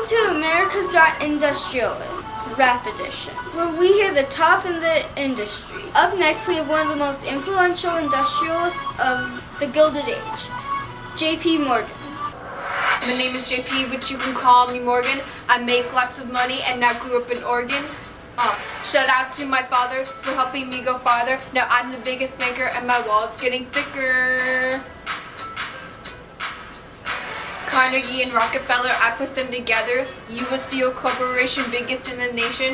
to America's Got Industrialists, Rap Edition, where we hear the top in the industry. Up next, we have one of the most influential industrialists of the Gilded Age, J.P. Morgan. My name is JP, but you can call me Morgan. I make lots of money and I grew up in Oregon. Shout out to my father for helping me go farther. Now I'm the biggest maker and my wallet's getting thicker. Carnegie and Rockefeller, I put them together. U.S. Steel Corporation, biggest in the nation.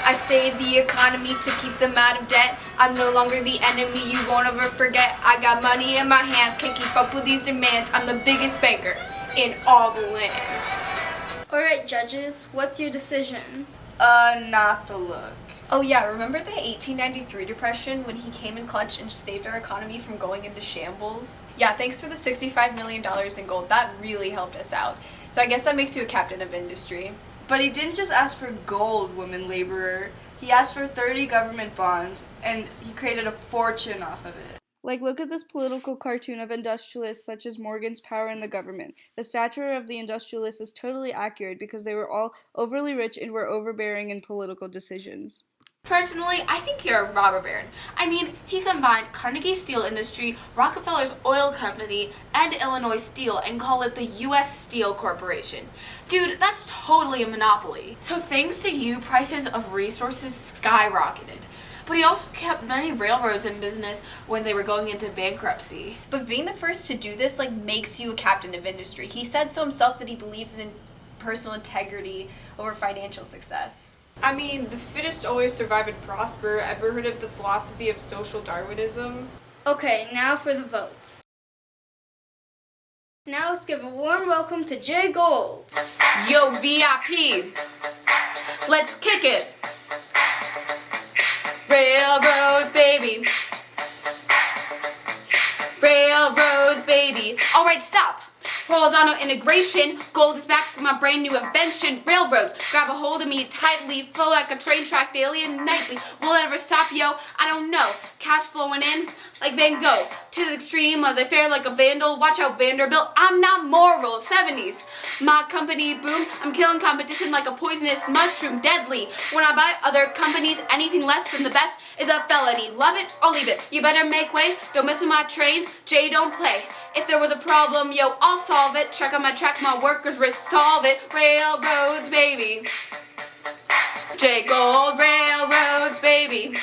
I saved the economy to keep them out of debt. I'm no longer the enemy you won't ever forget. I got money in my hands, can't keep up with these demands. I'm the biggest banker in all the lands. Alright, judges, what's your decision? Not the look. Oh yeah, remember the 1893 depression when he came in clutch and saved our economy from going into shambles? Yeah, thanks for the $65 million in gold. That really helped us out. So I guess that makes you a captain of industry. But he didn't just ask for gold, woman laborer. He asked for 30 government bonds, and he created a fortune off of it. Like, look at this political cartoon of industrialists such as Morgan's power in the government. The stature of the industrialists is totally accurate because they were all overly rich and were overbearing in political decisions. Personally, I think you're a robber baron. I mean, he combined Carnegie Steel Industry, Rockefeller's oil company, and Illinois Steel and called it the U.S. Steel Corporation. Dude, that's totally a monopoly. So thanks to you, prices of resources skyrocketed. But he also kept many railroads in business when they were going into bankruptcy. But being the first to do this, makes you a captain of industry. He said so himself that he believes in personal integrity over financial success. I mean, the fittest always survive and prosper. Ever heard of the philosophy of social Darwinism? Okay, now for the votes. Now let's give a warm welcome to Jay Gold. Yo, VIP! Let's kick it! Railroads, baby! Railroads, baby! Alright, stop! Horizontal integration, gold is back with my brand new invention. Railroads, grab a hold of me tightly, flow like a train track daily and nightly. Will it ever stop, yo? I don't know. Cash flowing in like Van Gogh. To the extreme as I fare like a vandal. Watch out, Vanderbilt, I'm not moral. 70s, my company boom. I'm killing competition like a poisonous mushroom, deadly. When I buy other companies, anything less than the best is a felony. Love it or leave it. You better make way. Don't mess with my trains. Jay, don't play. If there was a problem, yo, I'll solve it. Check on my track, my workers resolve it. Railroads, baby. Jay Gold, railroads, baby.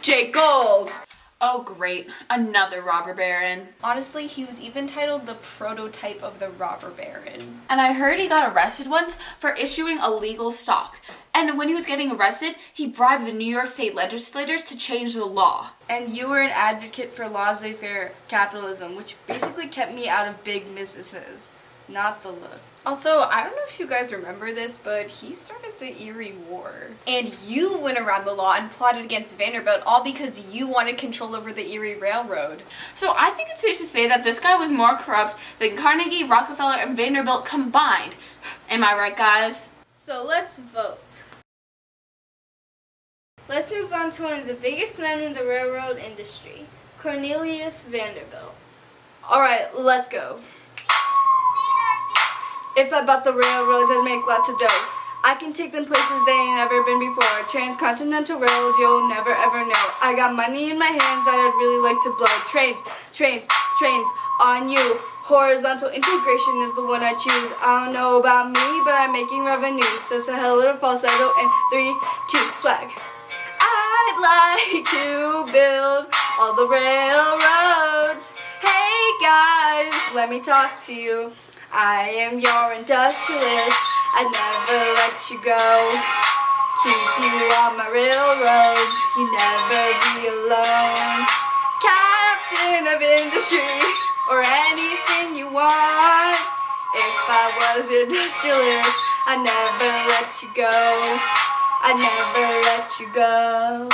Jay Gold. Oh great, another robber baron. Honestly, he was even titled the prototype of the robber baron. And I heard he got arrested once for issuing illegal stock. And when he was getting arrested, he bribed the New York State legislators to change the law. And you were an advocate for laissez-faire capitalism, which basically kept me out of big businesses. Not the look. Also, I don't know if you guys remember this, but he started the Erie War. And you went around the law and plotted against Vanderbilt, all because you wanted control over the Erie Railroad. So I think it's safe to say that this guy was more corrupt than Carnegie, Rockefeller, and Vanderbilt combined. Am I right, guys? So let's vote. Let's move on to one of the biggest men in the railroad industry, Cornelius Vanderbilt. Alright, let's go. If I bought the railroads, I'd make lots of dough. I can take them places they ain't ever been before. Transcontinental railroads you'll never ever know. I got money in my hands that I'd really like to blow. Trains, trains, trains on you. Horizontal integration is the one I choose. I don't know about me, but I'm making revenue. So say hello to falsetto in 3, 2, swag. I'd like to build all the railroads. Hey guys, let me talk to you. I am your industrialist. I'd never let you go. Keep you on my railroads. You never be alone. Captain of industry, or anything you want. If I was your industrialist, I'd never let you go. I'd never let you go.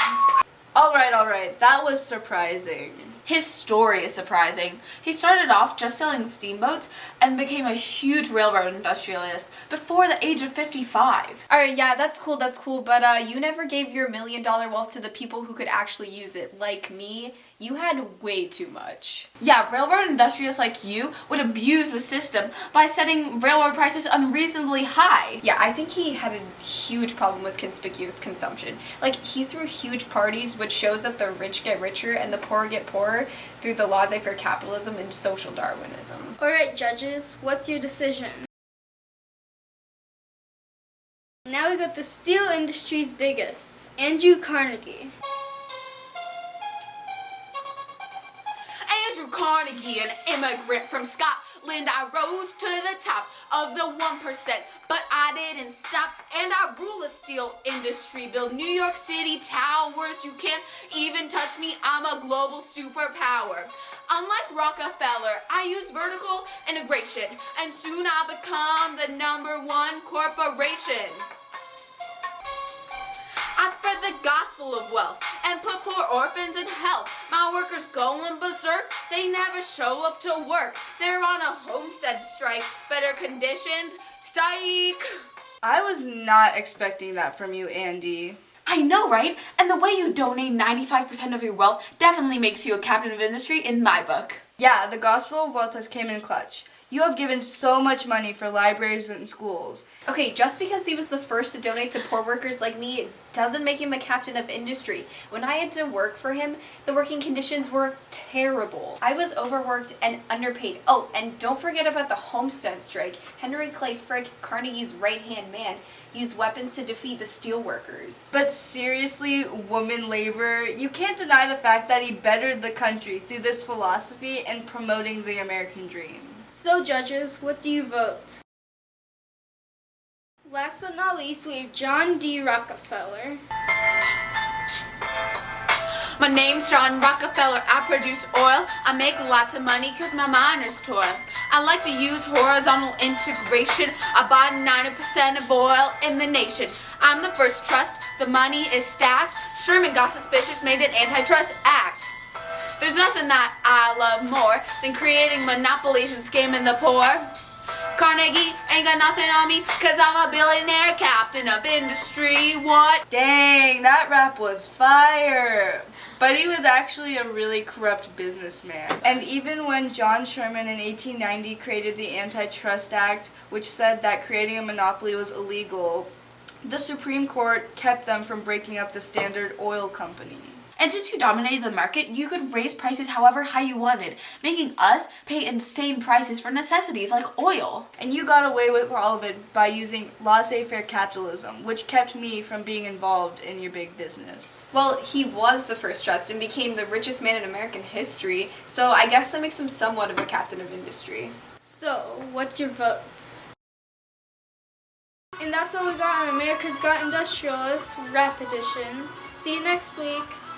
Alright, that was surprising. His story is surprising. He started off just selling steamboats and became a huge railroad industrialist before the age of 55. Alright, yeah, that's cool, but you never gave your $1 million wealth to the people who could actually use it, like me. You had way too much. Yeah, railroad industrialists like you would abuse the system by setting railroad prices unreasonably high. Yeah, I think he had a huge problem with conspicuous consumption. Like, he threw huge parties, which shows that the rich get richer and the poor get poorer through the laissez-faire capitalism and social Darwinism. Alright, judges, what's your decision? Now we got the steel industry's biggest, Andrew Carnegie. Andrew Carnegie, an immigrant from Scotland, I rose to the top of the 1%, but I didn't stop, and I rule the steel industry, build New York City towers, you can't even touch me, I'm a global superpower. Unlike Rockefeller, I use vertical integration, and soon I'll become the #1 corporation. I spread the gospel of wealth and put poor orphans in health. My workers going berserk, they never show up to work. They're on a homestead strike, better conditions, strike. I was not expecting that from you, Andy. I know, right? And the way you donate 95% of your wealth definitely makes you a captain of industry in my book. Yeah, the gospel of wealth has came in clutch. You have given so much money for libraries and schools. Okay, just because he was the first to donate to poor workers like me doesn't make him a captain of industry. When I had to work for him, the working conditions were terrible. I was overworked and underpaid. Oh, and don't forget about the homestead strike. Henry Clay Frick, Carnegie's right-hand man, used weapons to defeat the steelworkers. But seriously, woman labor, you can't deny the fact that he bettered the country through this philosophy and promoting the American dream. So judges, what do you vote? Last but not least, we have John D. Rockefeller. My name's John Rockefeller, I produce oil, I make lots of money cause my miners toil. I like to use horizontal integration, I buy 90% of oil in the nation. I'm the first trust, the money is stacked, Sherman got suspicious, made an antitrust act. There's nothing that I love more than creating monopolies and scamming the poor. Carnegie ain't got nothing on me, cause I'm a billionaire captain of industry, what? Dang, that rap was fire! But he was actually a really corrupt businessman. And even when John Sherman in 1890 created the Antitrust Act, which said that creating a monopoly was illegal, the Supreme Court kept them from breaking up the Standard Oil Company. And since you dominated the market, you could raise prices however high you wanted, making us pay insane prices for necessities like oil. And you got away with all of it by using laissez-faire capitalism, which kept me from being involved in your big business. Well, he was the first trust and became the richest man in American history, so I guess that makes him somewhat of a captain of industry. So, what's your vote? And that's all we got on America's Got Industrialists Rap Edition. See you next week.